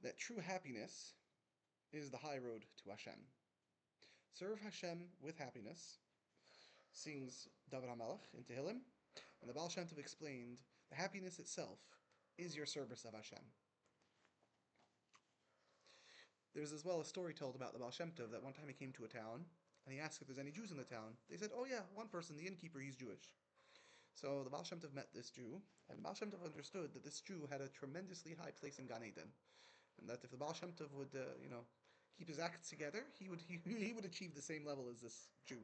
that true happiness is the high road to Hashem. Serve Hashem with happiness, sings David HaMelech in Tehillim, and the Baal Shem Tov explained the happiness itself is your service of Hashem. There's as well a story told about the Baal Shem Tov that one time he came to a town and he asked if there's any Jews in the town. They said, oh yeah, one person, the innkeeper, he's Jewish. So the Baal Shem Tov met this Jew, and the Baal Shem Tov understood that this Jew had a tremendously high place in Gan Eden, and that if the Baal Shem Tov would, keep his acts together, he would achieve the same level as this Jew.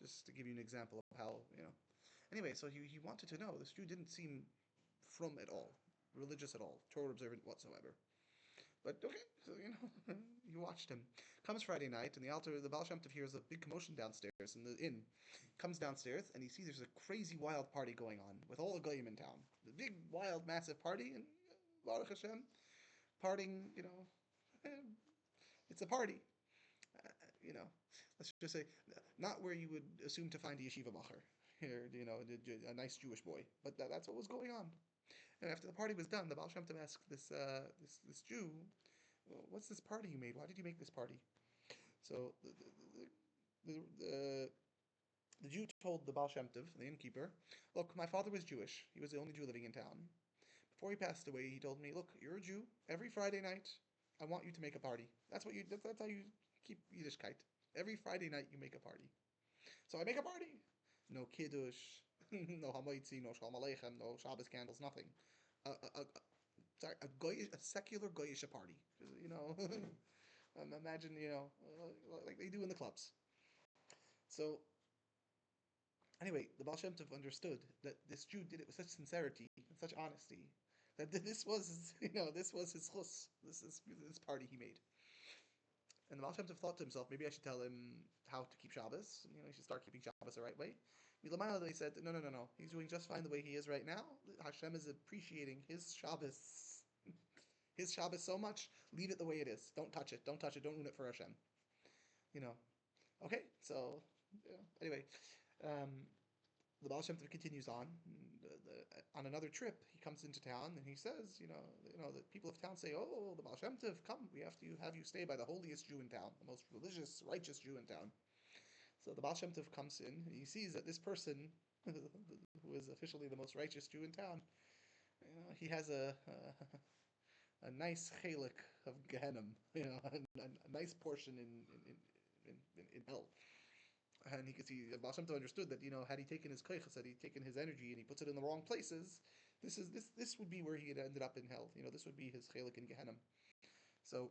Just to give you an example of how. Anyway, so he wanted to know. This Jew didn't seem from at all, religious at all, Torah observant whatsoever. But okay, so he watched him. Comes Friday night, and the Baal Shem Tov hears a big commotion downstairs in the inn. Comes downstairs, and he sees there's a crazy wild party going on with all the goyim in town. The big, wild, massive party, and Baruch Hashem, partying, eh, it's a party. Let's just say, not where you would assume to find a yeshiva macher, here, a nice Jewish boy, but that's what was going on. And after the party was done, the Baal Shem Tov asked this Jew, well, "What's this party you made? Why did you make this party?" So the Jew told the Baal Shem Tov, the innkeeper, "Look, my father was Jewish. He was the only Jew living in town. Before he passed away, he told me, look, you're a Jew. Every Friday night, I want you to make a party. That's how you keep Yiddishkeit. Every Friday night, you make a party. So I make a party. No kiddush, no hamaitzi, no shalom aleichem, no Shabbos candles, nothing. A secular goyish party. Imagine, like they do in the clubs. So anyway, the Baal Shem Tov understood that this Jew did it with such sincerity and such honesty that this was, this was his chus, this party he made. And the Baal Shem Tov thought to himself, maybe I should tell him how to keep Shabbos. He should start keeping Shabbos the right way. Milamayla, he said, no. He's doing just fine the way he is right now. Hashem is appreciating his Shabbos so much. Leave it the way it is. Don't touch it. Don't ruin it for Hashem. Okay, so, anyway. The Baal Shem Tov continues on. On another trip, he comes into town and he says, the people of town say, "Oh, the Baal Shem Tov, come, we have to have you stay by the holiest Jew in town, the most religious, righteous Jew in town." So the Baal Shem Tov comes in and he sees that this person, who is officially the most righteous Jew in town, he has a nice chalik of Gehenna, a nice portion in hell. And he could see Baal Shem Tov understood that had he taken his koiches, had he taken his energy and he puts it in the wrong places, this would be where he had ended up in hell. This would be his chelik in Gehenna. So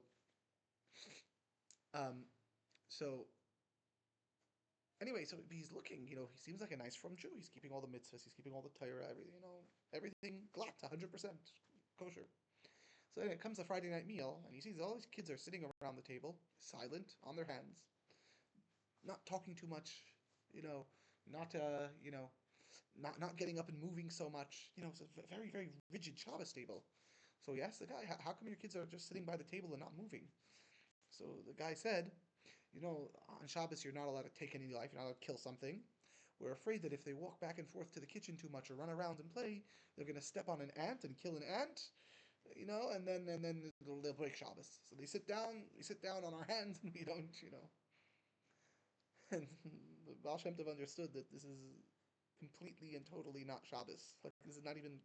anyway, so he's looking. He seems like a nice from Jew. He's keeping all the mitzvahs. He's keeping all the Torah. Everything glatt, 100% kosher. So then it comes a Friday night meal, and he sees all these kids are sitting around the table, silent, on their hands, not talking too much, not not getting up and moving so much. It's a very, very rigid Shabbos table. So he asked the guy, "How come your kids are just sitting by the table and not moving?" So the guy said, "On Shabbos you're not allowed to take any life. You're not allowed to kill something. We're afraid that if they walk back and forth to the kitchen too much or run around and play, they're going to step on an ant and kill an ant." And then they'll break Shabbos. So they sit down. We sit down on our hands, and we don't. And the Baal Shem Tov understood that this is completely and totally not Shabbos. Like, this is not even,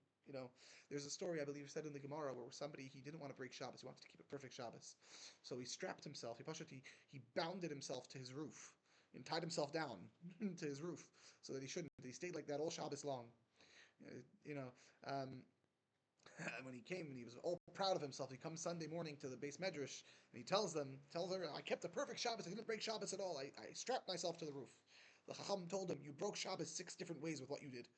there's a story, I believe, said in the Gemara where somebody, he didn't want to break Shabbos. He wanted to keep it perfect Shabbos. So he strapped himself, he bounded himself to his roof and tied himself down to his roof so that he shouldn't. He stayed like that all Shabbos long. And when he came and he was all proud of himself, he comes Sunday morning to the base medrash and he tells her, "I kept the perfect Shabbos. I didn't break Shabbos at all. I strapped myself to the roof." The Chacham told him, "You broke Shabbos 6 different ways with what you did."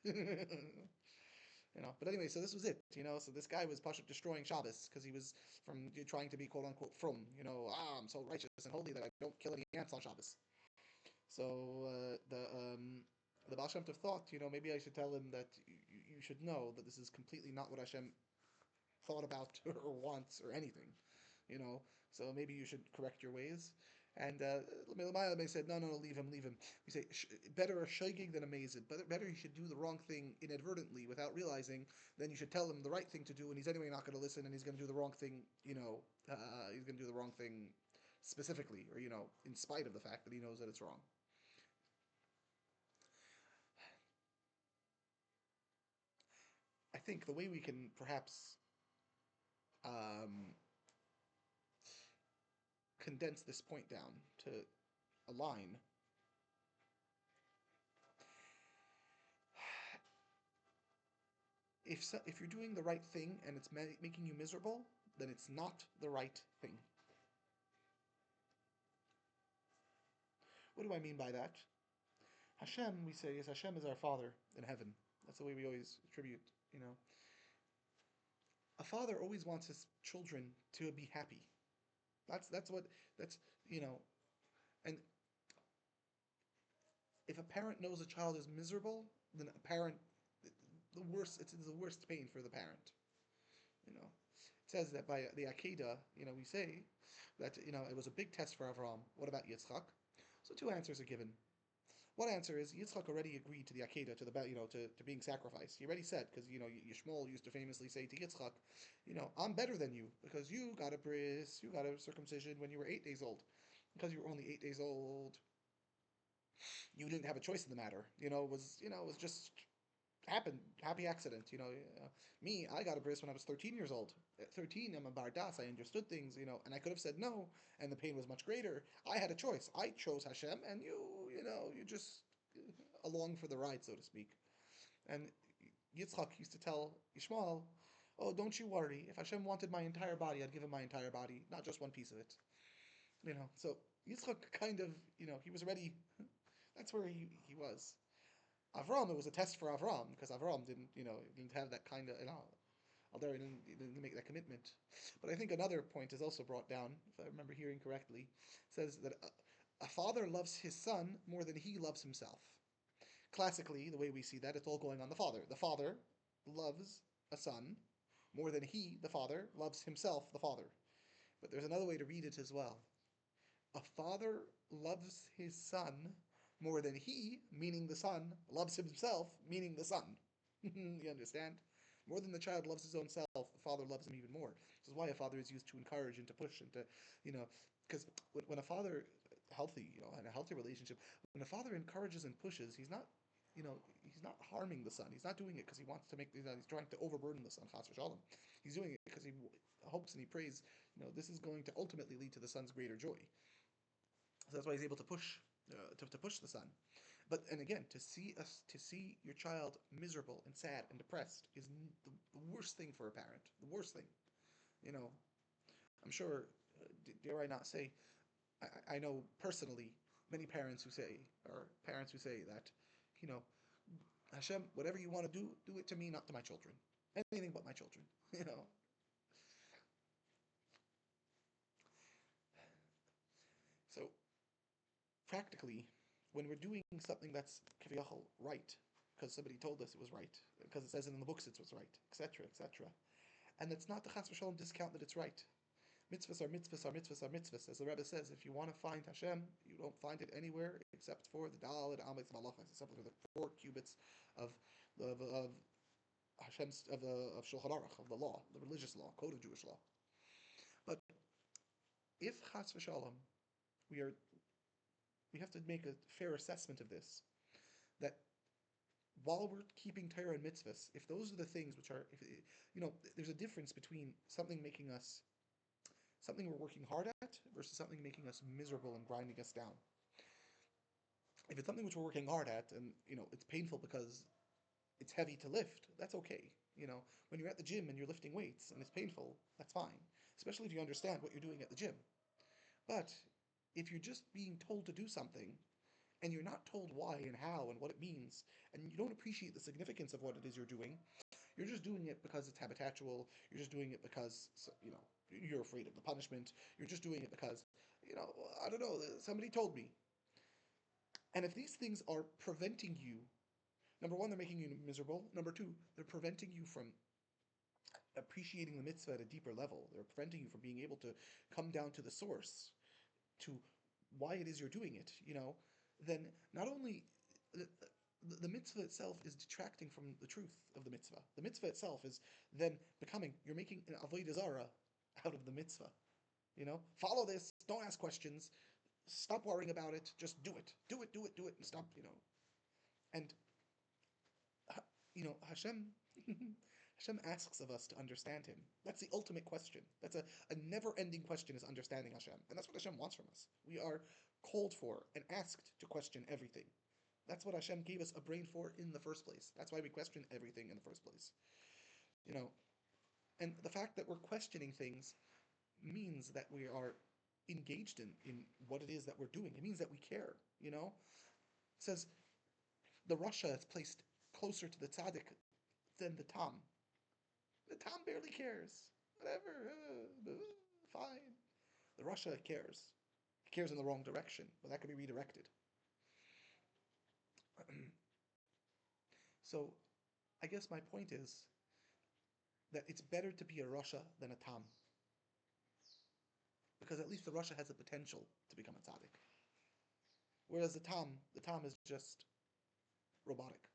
But anyway, so this was it. So this guy was Pashat destroying Shabbos because he was trying to be quote unquote from. I'm so righteous and holy that I don't kill any ants on Shabbos. So the Baal Shem Tov thought, maybe I should tell him that you should know that this is completely not what Hashem thought about or wants or anything. So maybe you should correct your ways. And May said, no, leave him, leave him. We say, better a shaygig than a mazid. Better he should do the wrong thing inadvertently without realizing, then you should tell him the right thing to do, and he's anyway not going to listen, and he's going to do the wrong thing, he's going to do the wrong thing specifically, or, in spite of the fact that he knows that it's wrong. I think the way we can perhaps condense this point down to a line. If you're doing the right thing and it's making you miserable, then it's not the right thing. What do I mean by that? Hashem, we say, is Hashem is our Father in heaven. That's the way we always attribute, A father always wants his children to be happy. And if a parent knows a child is miserable, then a parent, it's the worst pain for the parent. It says that by the Akedah, we say that, it was a big test for Avraham. What about Yitzchak? So two answers are given. One answer is Yitzchak already agreed to the Akedah, to being sacrificed. He already said, because, Yishmael used to famously say to Yitzchak, I'm better than you, because you got a bris, you got a circumcision when you were 8 days old. Because you were only 8 days old, you didn't have a choice in the matter. It was just happened, happy accident. Me, I got a bris when I was 13 years old. At 13, I'm a bardas. I understood things, and I could have said no, and the pain was much greater. I had a choice. I chose Hashem, and you just along for the ride, so to speak. And Yitzchak used to tell Yishmael, "Oh, don't you worry. If Hashem wanted my entire body, I'd give him my entire body, not just one piece of it." So Yitzchak kind of, he was ready. That's where he was. Avram, it was a test for Avram, because Avram didn't have that kind of, although he didn't make that commitment. But I think another point is also brought down, if I remember hearing correctly, says that a father loves his son more than he loves himself. Classically, the way we see that, it's all going on the father. The father loves a son more than he, the father, loves himself, the father. But there's another way to read it as well. A father loves his son more than he, meaning the son, loves himself, meaning the son. You understand? More than the child loves his own self, the father loves him even more. This is why a father is used to encourage and to push and to, because when a father, healthy, in a healthy relationship, when a father encourages and pushes, he's not harming the son. He's not doing it because he wants to he's trying to overburden the son, chas v'shalom. He's doing it because he hopes and he prays, this is going to ultimately lead to the son's greater joy. So that's why he's able to push, to push the son. And again, to see your child miserable and sad and depressed is the worst thing for a parent. The worst thing. I'm sure, dare I not say, I know personally many parents who say that, Hashem, whatever you want to do it to me, not to my children. Anything but my children. So, practically, when we're doing something that's kaviyachol right, because somebody told us it was right, because it says it in the books it was right, etc., etc., and it's not the chas v'shalom discount that it's right. Mitzvahs are mitzvahs are mitzvahs are mitzvahs. As the Rebbe says, if you want to find Hashem, you don't find it anywhere except for the Dal and Amitz Malachas, except for the 4 cubits of Hashem's of Shulchan Aruch, of the law, the religious law, code of Jewish law. But if chas v'shalom, we have to make a fair assessment of this, that while we're keeping Torah and mitzvahs, if those are the things which are, there's a difference between something we're working hard at versus something making us miserable and grinding us down. If it's something which we're working hard at and, it's painful because it's heavy to lift, that's okay. When you're at the gym and you're lifting weights and it's painful, that's fine. Especially if you understand what you're doing at the gym. But if you're just being told to do something and you're not told why and how and what it means, and you don't appreciate the significance of what it is you're doing, you're just doing it because it's habitual, you're just doing it because, you're afraid of the punishment, you're just doing it because, I don't know, somebody told me. And if these things are preventing you, number one, they're making you miserable. Number two, they're preventing you from appreciating the mitzvah at a deeper level. They're preventing you from being able to come down to the source, to why it is you're doing it, then not only the mitzvah itself is detracting from the truth of the mitzvah. The mitzvah itself is then you're making an avodah zarah out of the mitzvah. Follow this, don't ask questions, stop worrying about it, just do it. Do it, do it, do it, and stop, And, Hashem, Hashem asks of us to understand Him. That's the ultimate question. That's a never-ending question, is understanding Hashem. And that's what Hashem wants from us. We are called for and asked to question everything. That's what Hashem gave us a brain for in the first place. That's why we question everything in the first place. And the fact that we're questioning things means that we are engaged in what it is that we're doing. It means that we care, It says the Rasha is placed closer to the tzaddik than the Tam. The Tam barely cares. Whatever, fine. The Rasha cares. He cares in the wrong direction, but that can be redirected. So, I guess my point is that it's better to be a Rasha than a Tam. Because at least the Rasha has the potential to become a tzaddik. Whereas the Tam is just robotic.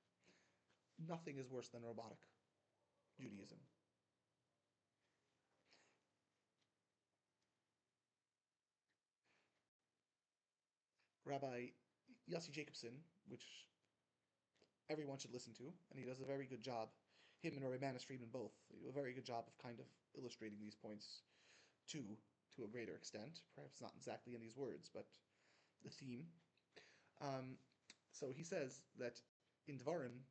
Nothing is worse than robotic Judaism. Rabbi Yossi Jacobson, which everyone should listen to, and he does a very good job, him and Rabbi Manis Friedman both, they do a very good job of kind of illustrating these points to a greater extent, perhaps not exactly in these words, but the theme. So he says that in Dvarim,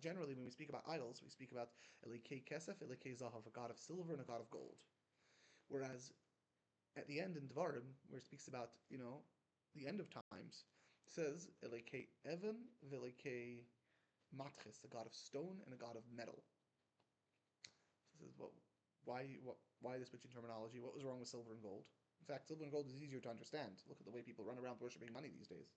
generally when we speak about idols, we speak about Elekei Kesef, Elekei Zahav, a god of silver and a god of gold. Whereas at the end in Dvarim, where it speaks about, the end of times, it says Elekei Evan, Velekei Matris, a god of stone and a god of metal. So this is why this switch in terminology? What was wrong with silver and gold? In fact, silver and gold is easier to understand. Look at the way people run around worshipping money these days.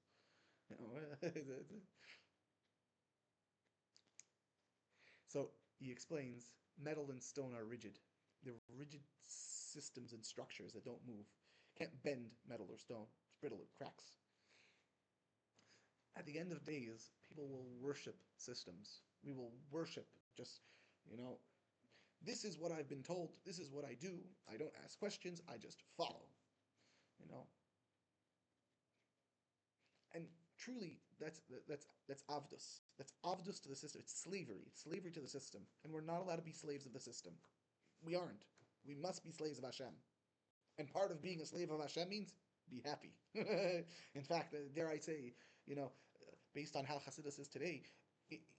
So he explains, metal and stone are rigid. They're rigid systems and structures that don't move. Can't bend metal or stone. It's brittle, it cracks. At the end of days, people will worship systems. We will worship just, this is what I've been told, this is what I do. I don't ask questions, I just follow. And truly, that's avdus. That's avdus to the system. It's slavery. It's slavery to the system. And we're not allowed to be slaves of the system. We aren't. We must be slaves of Hashem. And part of being a slave of Hashem means be happy. In fact, dare I say, based on how Chassidus is today,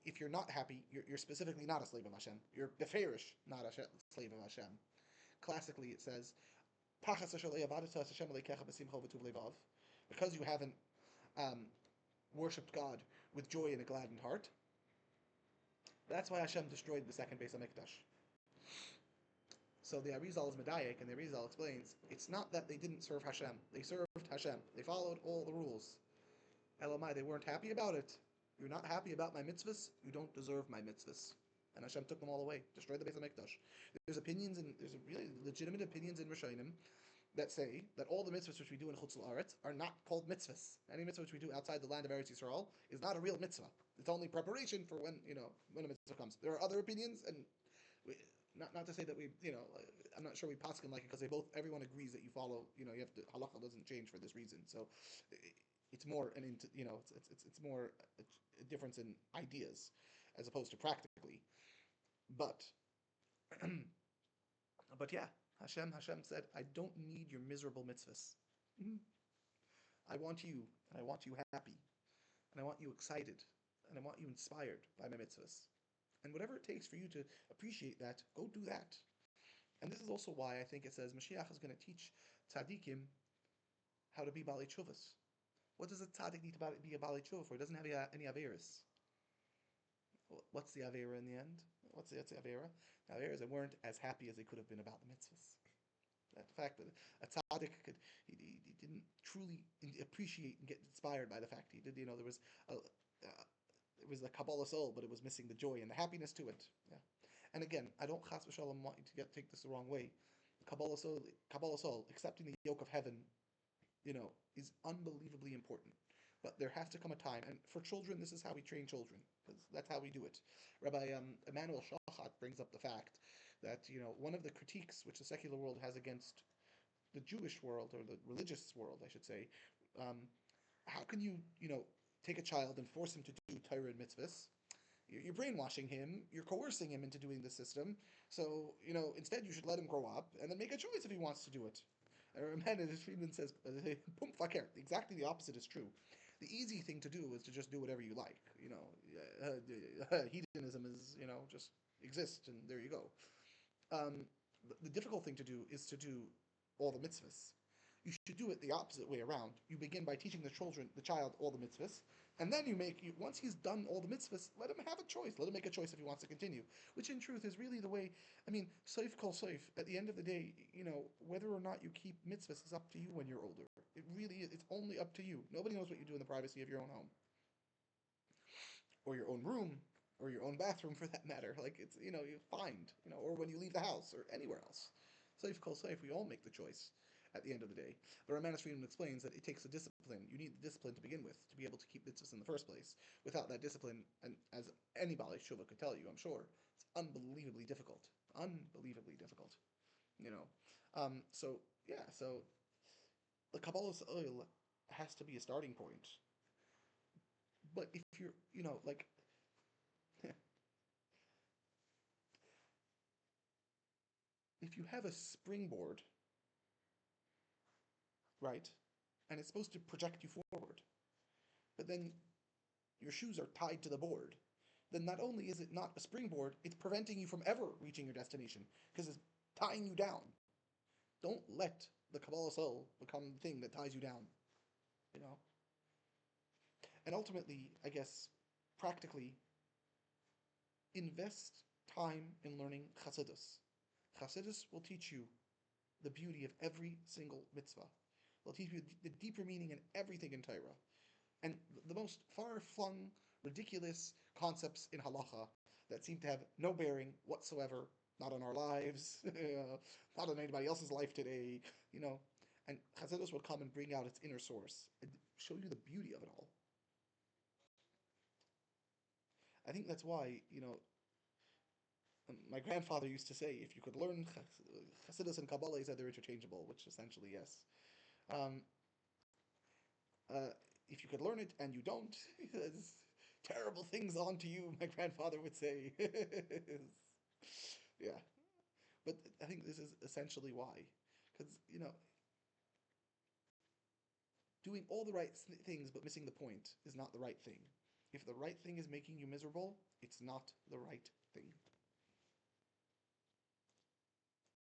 if you're not happy, you're specifically not a slave of Hashem. You're beferish, not a slave of Hashem. Classically, it says, because you haven't worshipped God with joy and a gladdened heart. That's why Hashem destroyed the second Beis HaMikdash. So the Arizal is Medayek, and the Arizal explains, it's not that they didn't serve Hashem. They served Hashem. They followed all the rules. Elamai, they weren't happy about it. You're not happy about my mitzvahs? You don't deserve my mitzvahs. And Hashem took them all away, destroyed the Beis HaMikdash. There's really legitimate opinions in Rishonim that say that all the mitzvahs which we do in Chutz La'aretz are not called mitzvahs. Any mitzvah which we do outside the land of Eretz Yisrael is not a real mitzvah. It's only preparation for when a mitzvah comes. There are other opinions, and not to say that we, I'm not sure we paskin like it, because everyone agrees that you follow, you have to, halacha doesn't change for this reason. So it's more it's more a difference in ideas as opposed to practically. But yeah, Hashem said, I don't need your miserable mitzvahs. I want you, and I want you happy, and I want you excited, and I want you inspired by my mitzvahs. And whatever it takes for you to appreciate that, go do that. And this is also why I think it says Mashiach is going to teach tzaddikim how to be Balei Tshuvos. What does a tzaddik need to be a Balei Tshuva for? He doesn't have any averis. What's the avera in the end? What's the avera? The avera is they weren't as happy as they could have been about the mitzvahs. The fact that a tzaddik he didn't truly appreciate and get inspired by the fact he did. There was it was the Kabbalah soul, but it was missing the joy and the happiness to it. Yeah. And again, I don't chas v'shalom want you to take this the wrong way. Kabbalah soul, accepting the yoke of heaven, is unbelievably important. But there has to come a time, and for children, this is how we train children, because that's how we do it. Rabbi Emanuel Shochat brings up the fact that one of the critiques which the secular world has against the Jewish world, or the religious world, I should say, um, how can you take a child and force him to do Torah and mitzvahs? You're brainwashing him. You're coercing him into doing the system. So instead, you should let him grow up and then make a choice if he wants to do it. Mendes Friedman says, "Pum faker." Exactly the opposite is true. The easy thing to do is to just do whatever you like. Hedonism is just exist, and there you go. The difficult thing to do is to do all the mitzvahs. You should do it the opposite way around. You begin by teaching the child all the mitzvahs, and then once he's done all the mitzvahs, let him have a choice. Let him make a choice if he wants to continue. Which in truth is really the way. I mean, soif kol soif. At the end of the day, whether or not you keep mitzvahs is up to you when you're older. It really is. It's only up to you. Nobody knows what you do in the privacy of your own home, or your own room, or your own bathroom, for that matter. Like it's you find or when you leave the house or anywhere else. Soif kol soif. We all make the choice at the end of the day. But Ramanas Friedman explains that it takes a discipline. You need the discipline to begin with to be able to keep mitzvahs in the first place. Without that discipline, and as any Baal Shuvah could tell you, I'm sure, it's unbelievably difficult. Unbelievably difficult. So yeah, so the Kabbalah's oil has to be a starting point. But if you're, like, if you have a springboard, right, and it's supposed to project you forward, but then your shoes are tied to the board, then not only is it not a springboard, it's preventing you from ever reaching your destination, because it's tying you down. Don't let the Kabbalah soul become the thing that ties you down. And ultimately, I guess, practically, invest time in learning Chassidus. Chassidus will teach you the beauty of every single mitzvah. They'll teach you the deeper meaning in everything in Torah. And the most far-flung, ridiculous concepts in halacha that seem to have no bearing whatsoever, not on our lives, not on anybody else's life today, And Chassidus will come and bring out its inner source and show you the beauty of it all. I think that's why, my grandfather used to say, if you could learn Chassidus and Kabbalah, he said they're interchangeable, which essentially, yes. Um, if you could learn it and you don't, terrible things onto you, my grandfather would say. Yeah. But I think this is essentially why. Because, doing all the right things but missing the point is not the right thing. If the right thing is making you miserable, it's not the right thing.